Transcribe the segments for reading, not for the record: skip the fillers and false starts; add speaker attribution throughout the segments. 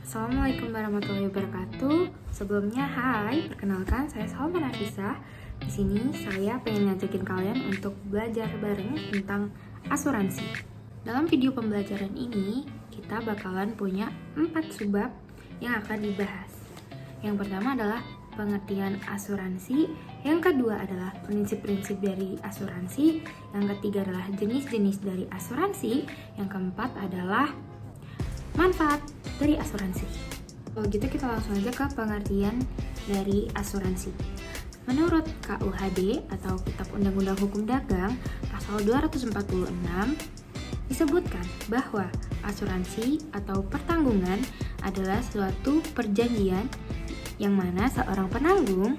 Speaker 1: Assalamualaikum warahmatullahi wabarakatuh. Sebelumnya, hai, perkenalkan saya Salma Nafisa. Di sini saya pengen ngajakin kalian untuk belajar bareng tentang asuransi. Dalam video pembelajaran ini, kita bakalan punya 4 subbab yang akan dibahas. Yang pertama adalah pengertian asuransi, yang kedua adalah prinsip-prinsip dari asuransi, yang ketiga adalah jenis-jenis dari asuransi, yang keempat adalah manfaat dari asuransi. Kalau gitu kita langsung aja ke pengertian dari asuransi. Menurut KUHD atau Kitab Undang-Undang Hukum Dagang pasal 246 disebutkan bahwa asuransi atau pertanggungan adalah suatu perjanjian yang mana seorang penanggung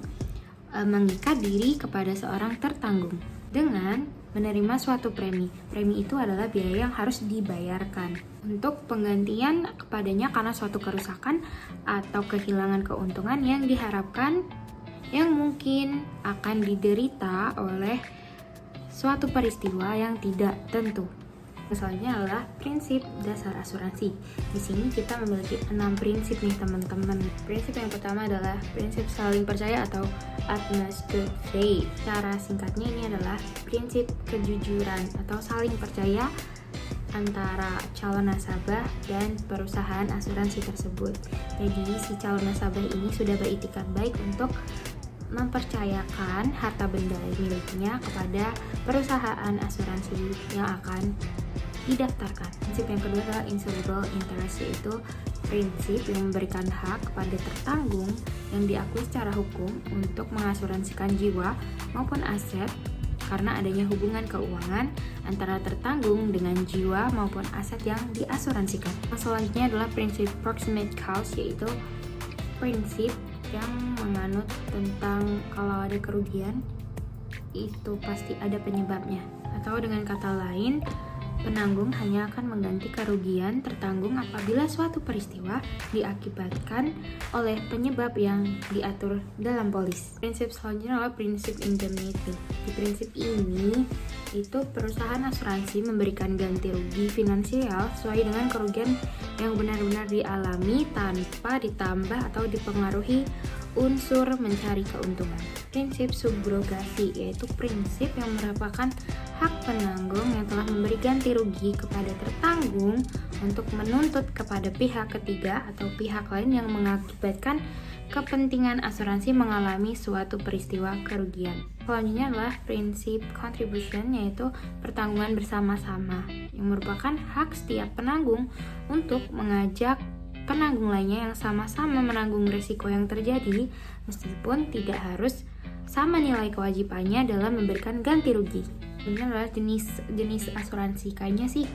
Speaker 1: mengikat diri kepada seorang tertanggung dengan menerima suatu premi. Premi itu adalah biaya yang harus dibayarkan untuk penggantian kepadanya karena suatu kerusakan atau kehilangan keuntungan yang diharapkan yang mungkin akan diderita oleh suatu peristiwa yang tidak tentu. Selanjutnya adalah prinsip dasar asuransi. Di sini kita memiliki 6 prinsip nih teman-teman. Prinsip yang pertama adalah prinsip saling percaya atau utmost good faith. Cara singkatnya ini adalah prinsip kejujuran atau saling percaya antara calon nasabah dan perusahaan asuransi tersebut. Jadi si calon nasabah ini sudah beriktikad baik untuk mempercayakan harta benda miliknya kepada perusahaan asuransi yang akan didaftarkan. Prinsip yang kedua adalah insurable interest, yaitu prinsip yang memberikan hak kepada tertanggung yang diakui secara hukum untuk mengasuransikan jiwa maupun aset karena adanya hubungan keuangan antara tertanggung dengan jiwa maupun aset yang diasuransikan. Selanjutnya adalah prinsip proximate cause, yaitu prinsip yang menganut tentang kalau ada kerugian itu pasti ada penyebabnya, atau dengan kata lain penanggung hanya akan mengganti kerugian tertanggung apabila suatu peristiwa diakibatkan oleh penyebab yang diatur dalam polis. Prinsip selanjutnya adalah prinsip indemnity. Di prinsip ini itu perusahaan asuransi memberikan ganti rugi finansial sesuai dengan kerugian yang benar-benar dialami tanpa ditambah atau dipengaruhi unsur mencari keuntungan. Prinsip subrogasi, yaitu prinsip yang merupakan hak penanggung yang telah memberi ganti rugi kepada tertanggung untuk menuntut kepada pihak ketiga atau pihak lain yang mengakibatkan kepentingan asuransi mengalami suatu peristiwa kerugian. Selanjutnya adalah prinsip contribution, yaitu pertanggungan bersama-sama yang merupakan hak setiap penanggung untuk mengajak penanggung lainnya yang sama-sama menanggung risiko yang terjadi meskipun tidak harus sama nilai kewajibannya dalam memberikan ganti rugi. Ini adalah jenis asuransi. Kayaknya sih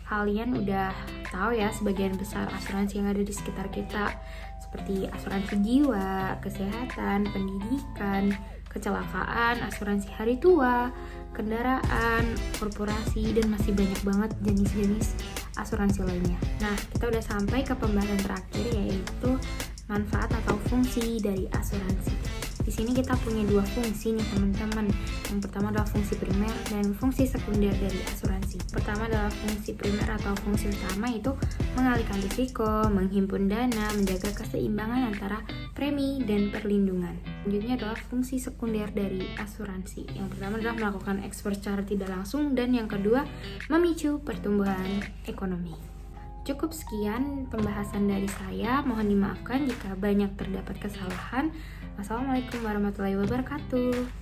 Speaker 1: kalian udah tahu ya sebagian besar asuransi yang ada di sekitar kita, seperti asuransi jiwa, kesehatan, pendidikan, kecelakaan, asuransi hari tua, kendaraan, korporasi, dan masih banyak banget jenis-jenis asuransi lainnya. Nah, kita udah sampai ke pembahasan terakhir, yaitu manfaat atau fungsi dari asuransi. Di sini kita punya 2 fungsi nih teman-teman. Yang pertama adalah fungsi primer dan fungsi sekunder dari asuransi. Pertama adalah fungsi primer atau fungsi utama, itu mengalihkan risiko, menghimpun dana, menjaga keseimbangan antara premi dan perlindungan. Selanjutnya adalah fungsi sekunder dari asuransi. Yang pertama adalah melakukan ekspor secara tidak langsung, dan yang kedua memicu pertumbuhan ekonomi. Cukup sekian pembahasan dari saya. Mohon dimaafkan jika banyak terdapat kesalahan. Wassalamualaikum warahmatullahi wabarakatuh.